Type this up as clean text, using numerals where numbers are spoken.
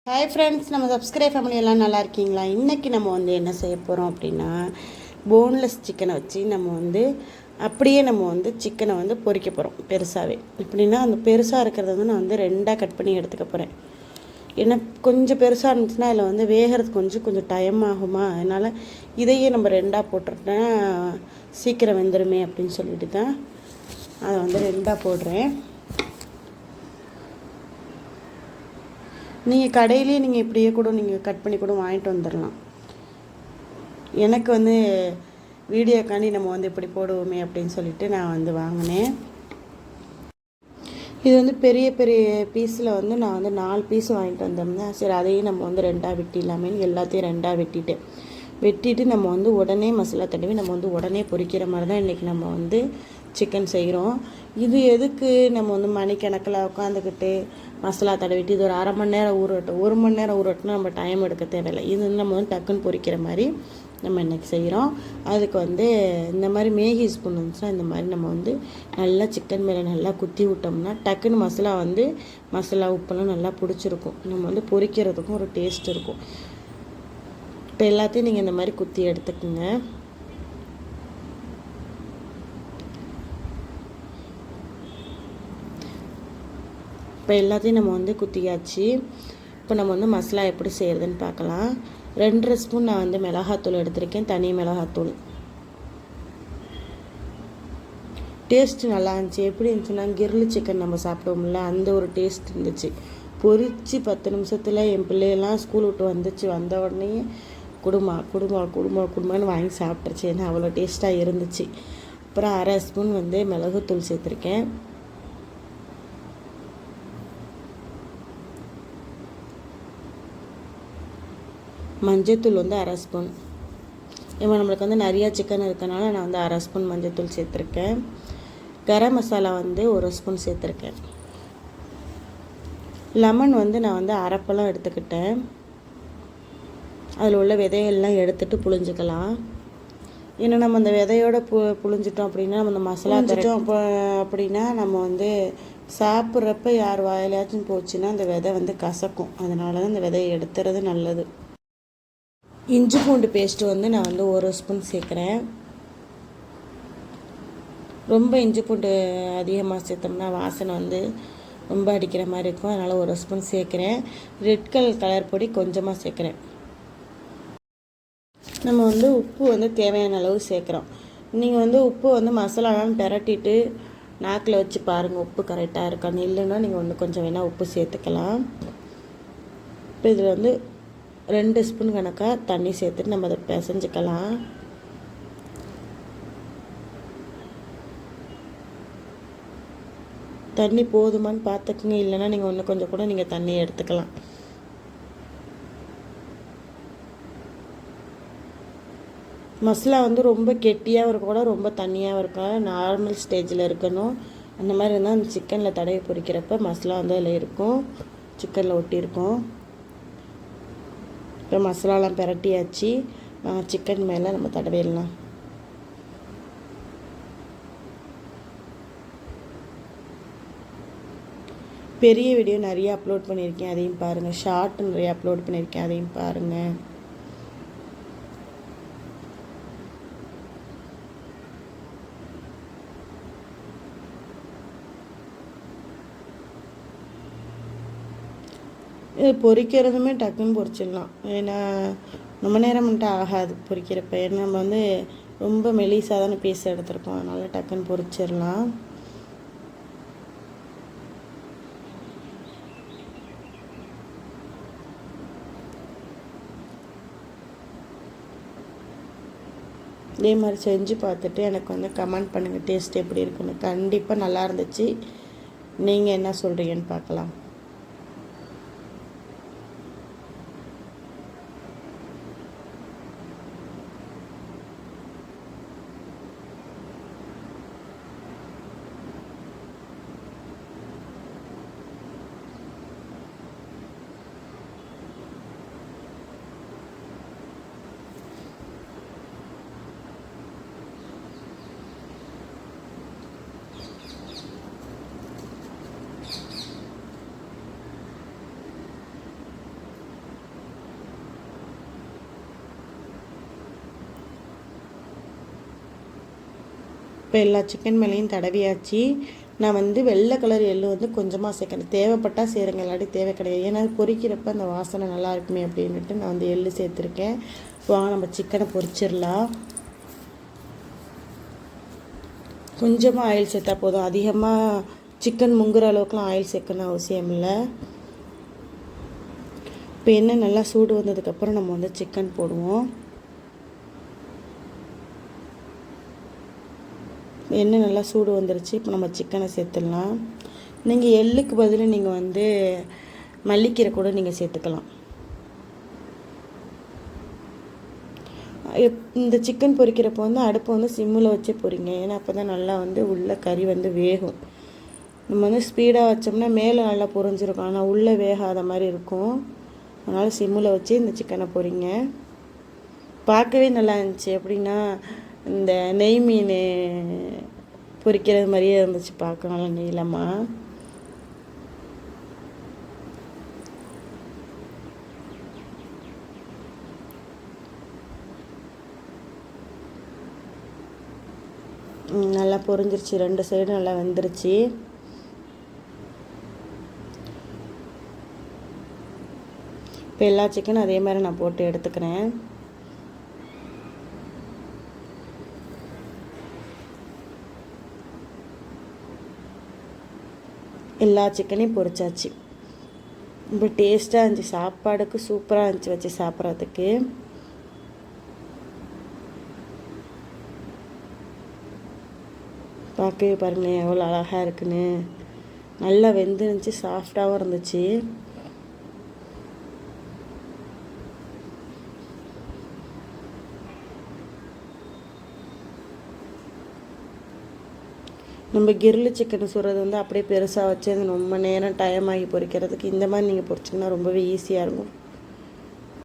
Hi friends, நம்ம subscribe family எல்லாம் நல்லா இருக்கீங்களா? இன்றைக்கி நம்ம வந்து என்ன செய்ய போகிறோம் அப்படின்னா, போன்லெஸ் சிக்கனை வச்சு அப்படியே நம்ம சிக்கனை பொரிக்க போகிறோம் பெருசாகவே. எப்படின்னா அந்த பெருசாக இருக்கிறத நான் ரெண்டாக கட் பண்ணி எடுத்துக்க போகிறேன். ஏன்னா கொஞ்சம் பெருசாக இருந்துச்சுன்னா அதில் வேகிறதுக்கு கொஞ்சம் டைம் ஆகுமா, அதனால் இதையே நம்ம ரெண்டாக போட்டுட்டேன்னா சீக்கிரம் வெந்துருமே அப்படின்னு சொல்லிட்டு தான் அதை ரெண்டாக போடுறேன். நீங்கள் கடையிலேயே நீங்கள் இப்படியே கூட நீங்கள் கட் பண்ணி கூட வாங்கிட்டு வந்துடலாம். எனக்கு வீடியோக்காண்டி நம்ம இப்படி போடுவோமே அப்படின்னு சொல்லிட்டு நான் வாங்கினேன். இது பெரிய பெரிய பீஸில் நான் 4 பீஸ் வாங்கிட்டு வந்திருந்தேன். சரி, அதையும் நம்ம ரெண்டாக வெட்டிடலாமேன்னு எல்லாத்தையும் ரெண்டாக வெட்டிட்டு நம்ம உடனே மசாலா தடவி நம்ம உடனே பொரிக்கிற மாதிரி தான் இன்றைக்கி நம்ம சிக்கன் செய்கிறோம். இது எதுக்கு நம்ம மணிக்கணக்கில் உட்காந்துக்கிட்டு மசாலா தடவிட்டு இது ஒரு அரை மணி நேரம் ஊறட்டும், 1 மணி நேரம் ஊறட்டும்னா நம்ம டைம் எடுக்க தேவையில்லை. இது நம்ம டக்குன்னு பொரிக்கிற மாதிரி நம்ம இன்றைக்கி செய்கிறோம். அதுக்கு இந்த மாதிரி மேகி ஸ்பூன் இருந்துச்சுன்னா இந்த மாதிரி நம்ம நல்லா சிக்கன் மேலே நல்லா குத்தி விட்டோம்னா டக்குன்னு மசாலா உப்பெல்லாம் நல்லா பிடிச்சிருக்கும். நம்ம பொரிக்கிறதுக்கும் ஒரு டேஸ்ட் இருக்கும். இப்போ எல்லாத்தையும் நீங்கள் இந்த மாதிரி குத்தி எடுத்துக்கோங்க. இப்போ எல்லாத்தையும் நம்ம குத்தியாச்சு. இப்போ நம்ம மசாலா எப்படி செய்கிறதுன்னு பார்க்கலாம். 2.5 ஸ்பூன் நான் மிளகாத்தூள் எடுத்திருக்கேன், தனி மிளகாத்தூள். டேஸ்ட்டு நல்லா இருந்துச்சு. எப்படி இருந்துச்சுன்னா கிரில் சிக்கன் நம்ம சாப்பிடுவோம்ல அந்த ஒரு டேஸ்ட் இருந்துச்சு. பொரித்து 10 நிமிஷத்தில் என் பிள்ளையெல்லாம் ஸ்கூல் விட்டு வந்த உடனே குடும்பம்னு வாங்கி சாப்பிட்ருச்சு. ஏன்னா அவ்வளோ டேஸ்ட்டாக இருந்துச்சு. அப்புறம் 1/2 ஸ்பூன் மிளகுத்தூள் சேர்த்துருக்கேன். மஞ்சத்தூள் 1/2 ஸ்பூன். இப்போ நம்மளுக்கு நிறையா சிக்கன் இருக்கனால நான் 1/2 ஸ்பூன் மஞ்சத்தூள் சேர்த்துருக்கேன். கரம் மசாலா 1 ஸ்பூன் சேர்த்துருக்கேன். லெமன் நான் அரைப்பழம் எடுத்துக்கிட்டேன். அதில் உள்ள விதையெல்லாம் எடுத்துகிட்டு புழிஞ்சிக்கலாம். ஏன்னா நம்ம அந்த விதையோடு புழிஞ்சிட்டோம் அப்படின்னா நம்ம அந்த மசாலா தரைச்சோம் அப்படின்னா நம்ம சாப்பிட்றப்ப யார் வாயிலாச்சும் போச்சுன்னா அந்த விதை கசக்கும். அதனால தான் அந்த விதையை எடுத்துறது நல்லது. இஞ்சி பூண்டு பேஸ்ட்டு நான் 1 ஸ்பூன் சேர்க்குறேன். ரொம்ப இஞ்சி பூண்டு அதிகமாக சேர்த்தோம்னா வாசனை ரொம்ப அடிக்கிற மாதிரி இருக்கும். அதனால் 1 ஸ்பூன் சேர்க்குறேன். ரெட் கலர் பொடி கொஞ்சமாக சேர்க்குறேன். நம்ம உப்பு தேவையான அளவு சேர்க்குறோம். நீங்கள் உப்பு மசாலாலாம் பிரட்டிட்டு நாக்கில் வச்சு பாருங்கள் உப்பு கரெக்டாக இருக்கான்னு. இல்லைன்னா நீங்கள் கொஞ்சம் வேணால் உப்பு சேர்த்துக்கலாம். இப்போ இதில் 2 ஸ்பூன் கணக்காக தண்ணி சேர்த்துட்டு நம்ம அதை பிசைஞ்சிக்கலாம். தண்ணி போதுமான்னு பார்த்துக்குங்க. இல்லைன்னா நீங்கள் கொஞ்சம் கூட நீங்கள் தண்ணி எடுத்துக்கலாம். மசாலா ரொம்ப கெட்டியாகவும் இருக்கக்கூடாது, ரொம்ப தண்ணியாகவும் இருக்காது, நார்மல் ஸ்டேஜில் இருக்கணும். அந்த மாதிரி இருந்தால் அந்த சிக்கனில் தடவி பொரிக்கிறப்ப மசாலா அதில் இருக்கும், சிக்கனில் ஒட்டியிருக்கும். இப்போ மசாலாலாம் பிரட்டியாச்சு. சிக்கன் மேலே நம்ம தடவிடலாம். பெரிய வீடியோ நிறைய அப்லோட் பண்ணியிருக்கேன், அதையும் பாருங்கள். ஷார்ட் நிறைய அப்லோட் பண்ணியிருக்கேன், அதையும் பாருங்கள். இது பொரிக்கிறதுமே டக்குன்னு பொரிச்சிடலாம். ஏன்னா ரொம்ப நேரம் மட்டும் ஆகாது பொரிக்கிறப்ப. ஏன்னா நம்ம ரொம்ப மெலிசாதான பீஸ் எடுத்துருக்கோம், அதனால் டக்குன்னு பொரிச்சிடலாம். இதே மாதிரி செஞ்சு பார்த்துட்டு எனக்கு கமெண்ட் பண்ணுங்கள் டேஸ்ட் எப்படி இருக்குன்னு. கண்டிப்பாக நல்லா இருந்துச்சு. நீங்கள் என்ன சொல்கிறீங்கன்னு பார்க்கலாம். இப்போ எல்லா சிக்கன் மேலேயும் தடவியாச்சு. நான் வந்து வெள்ளை கலர் எள்ளு வந்து கொஞ்சமாக சேர்க்கணும், தேவைப்பட்டால் சேருங்க, இல்லாட்டி தேவை கிடையாது. ஏன்னா பொரிக்கிறப்ப அந்த வாசனை நல்லா இருக்குமே அப்படின்ட்டு நான் வந்து எள்ளு சேர்த்துருக்கேன். வாங்க நம்ம சிக்கனை பொரிச்சிடலாம். கொஞ்சமாக ஆயில் சேர்த்தா போதும், அதிகமாக சிக்கன் முங்குற அளவுக்குலாம் ஆயில் சேர்க்கணும் அவசியம் இல்லை. இப்போ எண்ணெய் நல்லா சூடு வந்ததுக்கப்புறம் நம்ம வந்து சிக்கன் போடுவோம். எண்ணெய் நல்லா சூடு வந்துருச்சு. இப்போ நம்ம சிக்கனை சேர்த்துடலாம். நீங்கள் எள்ளுக்கு பதில் நீங்கள் வந்து மல்லிக்கீரை கூட நீங்கள் சேர்த்துக்கலாம். இந்த சிக்கன் பொரிக்கிறப்போ வந்து அடுப்பை வந்து சிம்மில் வச்சு பொரிங்க, ஏன்னா அப்போ தான் நல்லா வந்து உள்ள கறி வந்து வேகும். நம்ம வந்து ஸ்பீடாக வச்சோம்னா மேலே நல்லா பொரிஞ்சிருக்கும், ஆனால் உள்ளே வேகாத மாதிரி இருக்கும். அதனால் சிம்மில் வச்சு இந்த சிக்கனை பொரிங்க. பார்க்கவே நல்லா இருந்துச்சு. எப்படின்னா இந்த நெய் மீன் பொரிக்கிறது மாதிரியே இருந்துச்சு, பார்க்க நல்லா நீளமாக. நல்லா பொரிஞ்சிருச்சு, 2 சைடும் நல்லா வெந்துருச்சு. இப்போ எல்லா சிக்கனும் அதே மாதிரி நான் போட்டு எடுத்துக்கிறேன். எல்லா சிக்கனையும் பொரிச்சாச்சு. ரொம்ப டேஸ்ட்டாக இருந்துச்சு, சாப்பாடுக்கு சூப்பராக இருந்துச்சு வச்சு சாப்பிட்றதுக்கு. பார்க்கவே பாருங்கள் எவ்வளோ அழகாக இருக்குன்னு. நல்லா வெந்துருந்துச்சு, சாஃப்டாகவும் இருந்துச்சு. நம்ம கிரில்லு சிக்கன் சுடுறது வந்து அப்படியே பெருசாக வச்சு அது ரொம்ப நேரம் டைம் ஆகி பொரிக்கிறதுக்கு இந்த மாதிரி நீங்கள் பொரிச்சிங்கன்னா ரொம்பவே ஈஸியாக இருக்கும்.